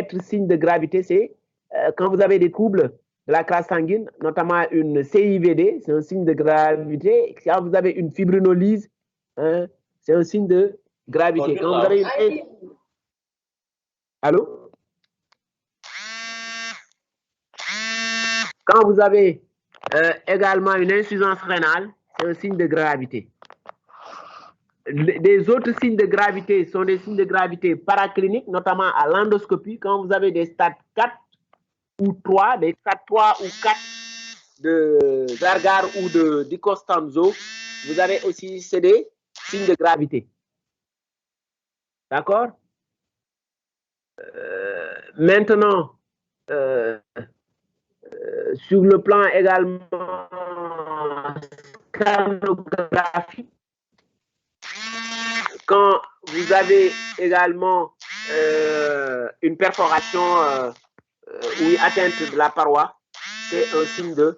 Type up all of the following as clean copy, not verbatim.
être signe de gravité, c'est quand vous avez des troubles de la classe sanguine, notamment une CIVD, c'est un signe de gravité. Quand vous avez une fibrinolyse, hein, c'est un signe de gravité. Quand vous avez une... Allô? Quand vous avez également une insuffisance rénale, c'est un signe de gravité. Des autres signes de gravité sont des signes de gravité paracliniques, notamment à l'endoscopie. Quand vous avez des stades 4 ou 3, des stades 3 ou 4 de Zargar ou de Di-Costanzo, vous avez aussi des signes de gravité. D'accord? Maintenant, sur le plan également scanographique, quand vous avez également une perforation ou une atteinte de la paroi, c'est un signe de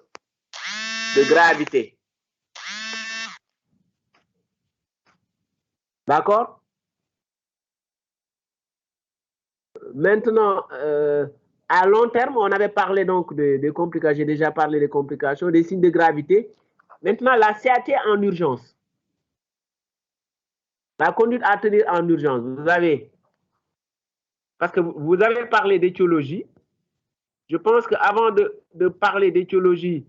gravité. D'accord? Maintenant, à long terme, on avait parlé donc des complications, j'ai déjà parlé des complications, des signes de gravité. Maintenant, la CAT en urgence. La conduite à tenir en urgence. Vous avez, parce que vous avez parlé d'étiologie. Je pense qu'avant de parler d'étiologie,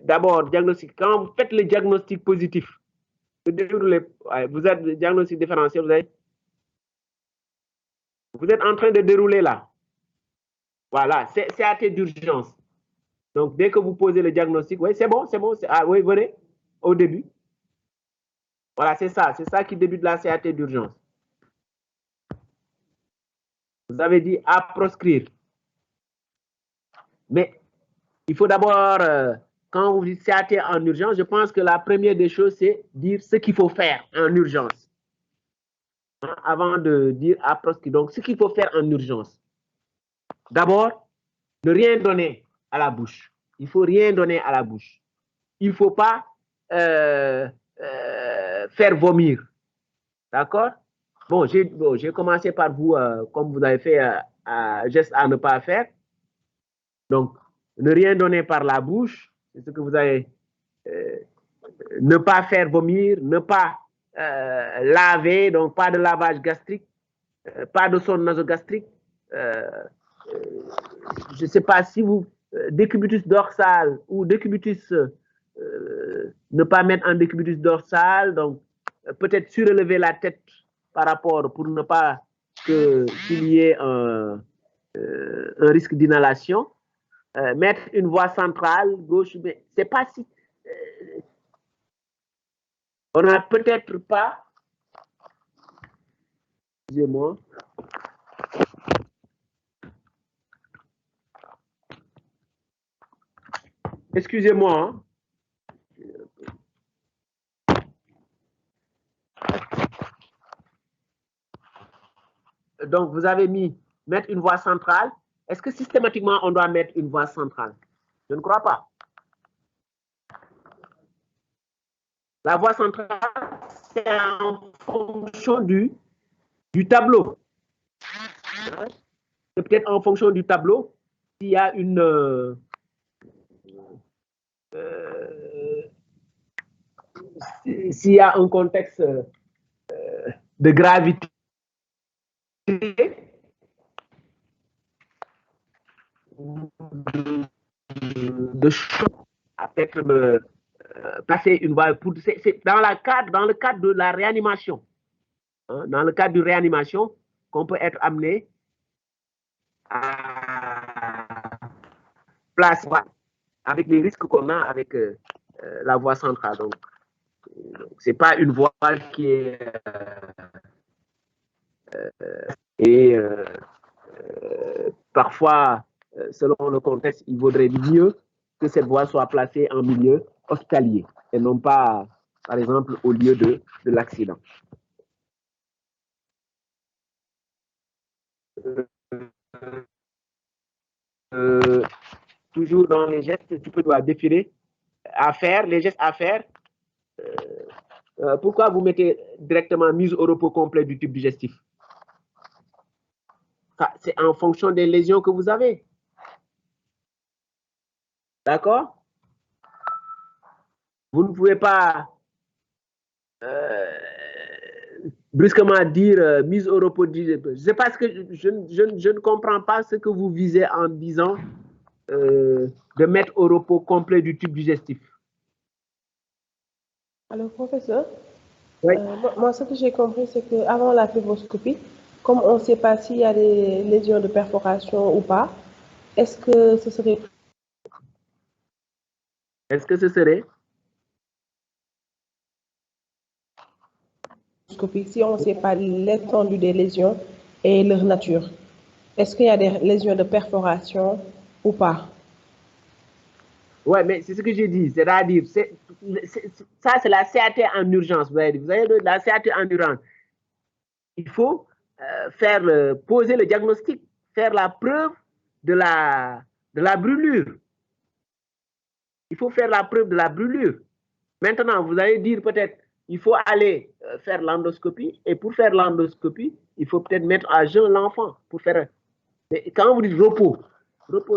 d'abord, diagnostic, quand vous faites le diagnostic positif, vous êtes diagnostic différentiel, vous êtes en train de dérouler là. Voilà, c'est CAT d'urgence. Donc, dès que vous posez le diagnostic, oui, c'est bon, c'est bon. Ah oui, venez, au début. Voilà, c'est ça qui débute la CAT d'urgence. Vous avez dit à proscrire. Mais il faut d'abord, quand vous dites CAT en urgence, je pense que la première des choses, c'est dire ce qu'il faut faire en urgence. Avant de dire à proscrire. Donc, ce qu'il faut faire en urgence. D'abord, ne rien donner à la bouche. Il ne faut rien donner à la bouche. Il ne faut pas faire vomir. D'accord? Bon, j'ai commencé par vous, comme vous avez fait, geste à ne pas faire. Donc, ne rien donner par la bouche, c'est ce que vous avez. Ne pas faire vomir, ne pas laver, donc pas de lavage gastrique, pas de sonde nasogastrique. Je ne sais pas si vous, décubitus dorsal ou décubitus, ne pas mettre en décubitus dorsal, donc peut-être surélever la tête par rapport pour ne pas qu'il y ait un risque d'inhalation. Mettre une voie centrale, gauche, mais c'est pas si. On n'a peut-être pas. Excusez-moi. Excusez-moi. Hein. Donc, vous avez mis mettre une voie centrale. Est-ce que systématiquement, on doit mettre une voie centrale? Je ne crois pas. La voie centrale, c'est en fonction du tableau. C'est peut-être en fonction du tableau s'il y a une... s'il y a un contexte de gravité, de choc, peut-être passer une voie pour. C'est dans le cadre de la réanimation. Hein, dans le cadre de réanimation, qu'on peut être amené à placer avec les risques qu'on a avec la voie centrale. Donc, c'est pas une voie qui est parfois, selon le contexte, il vaudrait mieux que cette voie soit placée en milieu hospitalier et non pas, par exemple, au lieu de l'accident. Toujours dans les gestes, tu peux dois défiler à faire, les gestes à faire. Pourquoi vous mettez directement mise au repos complet du tube digestif? c'est en fonction des lésions que vous avez. D'accord? Vous ne pouvez pas brusquement dire mise au repos. Je sais pas ce que je ne comprends pas ce que vous visez en disant de mettre au repos complet du tube digestif. Alors, professeur, Oui. moi, ce que j'ai compris, c'est qu'avant la fibroscopie, comme on ne sait pas s'il y a des lésions de perforation ou pas, est-ce que ce serait Est-ce que ce serait? si on ne sait pas l'étendue des lésions et leur nature? Est-ce qu'il y a des lésions de perforation ou pas? Ouais, mais c'est ce que j'ai dit. C'est-à-dire, ça, c'est la CAT en urgence. Vous avez la CAT en urgence. Il faut poser le diagnostic, faire la preuve de la brûlure. Il faut faire la preuve de la brûlure. Maintenant, vous allez dire peut-être, il faut aller faire l'endoscopie. Et pour faire l'endoscopie, il faut peut-être mettre à jeun l'enfant pour faire. Mais quand vous dites repos,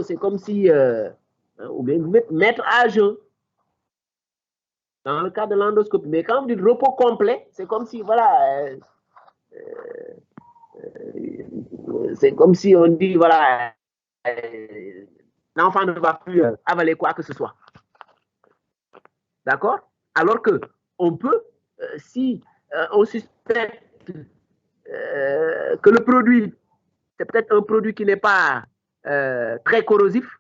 c'est comme si, ou bien vous mettre à jeun dans le cas de l'endoscopie. Mais quand vous dites repos complet, c'est comme si, voilà, c'est comme si on dit, voilà, l'enfant ne va plus avaler quoi que ce soit. D'accord? Alors que on peut, si on suspecte que le produit, c'est peut-être un produit qui n'est pas très corrosif,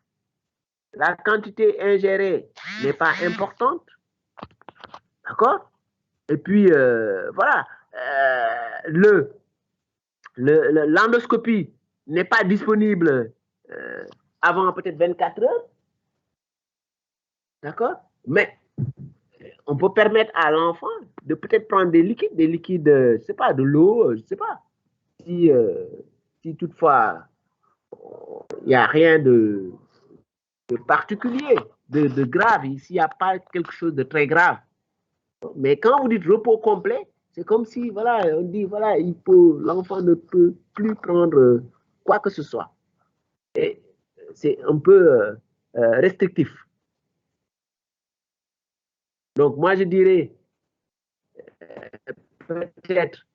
la quantité ingérée n'est pas importante, d'accord? Et puis, voilà, l'endoscopie n'est pas disponible avant peut-être 24 heures, d'accord? Mais on peut permettre à l'enfant de peut-être prendre des liquides, je ne sais pas, de l'eau, je ne sais pas. Si toutefois, il n'y a rien de particulier, de grave, s'il n'y a pas quelque chose de très grave. Mais quand vous dites repos complet, c'est comme si, voilà, on dit, voilà, l'enfant ne peut plus prendre quoi que ce soit. Et c'est un peu restrictif. Donc, moi, je dirais, peut-être,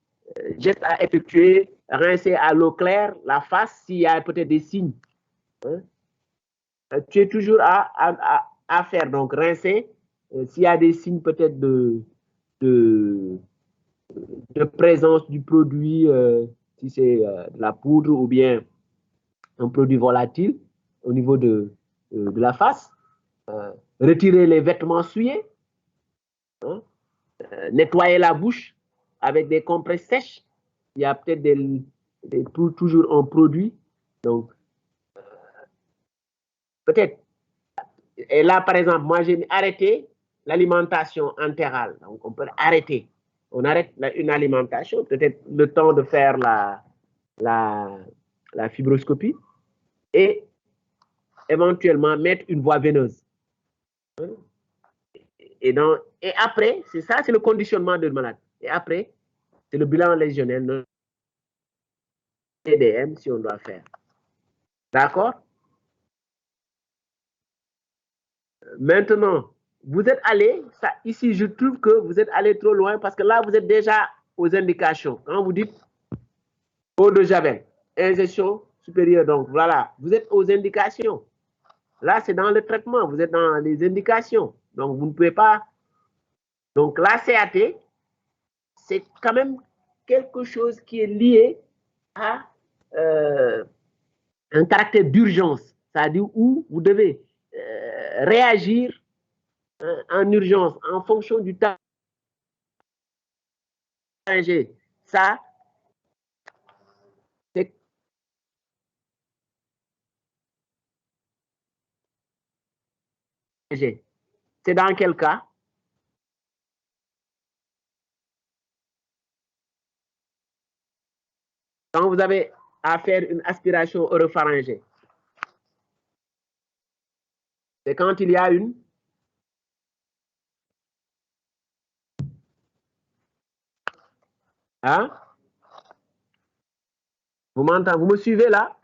geste à effectuer, rincer à l'eau claire la face s'il y a peut-être des signes. Hein? Tu es toujours à faire, donc rincer. S'il y a des signes peut-être de, de présence du produit, si c'est de la poudre ou bien un produit volatile au niveau de la face, retirer les vêtements souillés, hein, nettoyer la bouche avec des compresses sèches. Il y a peut-être toujours un produit. Donc, peut-être. Et là, par exemple, moi, j'ai arrêté l'alimentation entérale. Donc, on peut arrêter. On arrête une alimentation, peut-être le temps de faire la fibroscopie et éventuellement mettre une voie veineuse. Et après, c'est ça, c'est le conditionnement de malade. Et après, c'est le bilan lésionnel, TDM, si on doit faire. D'accord? Maintenant, vous êtes allé, ici, je trouve que vous êtes allé trop loin parce que là, vous êtes déjà aux indications. Quand vous dites eau de javel, injection supérieure, donc voilà, vous êtes aux indications. Là, c'est dans le traitement, vous êtes dans les indications. Donc, vous ne pouvez pas. Donc, la CAT, c'est quand même quelque chose qui est lié à un caractère d'urgence, c'est-à-dire où vous devez réagir en urgence en fonction du temps. Ça, c'est dans quel cas? Quand vous avez à faire une aspiration oropharyngée. C'est quand il y a une hein? Vous m'entendez? Vous me suivez là?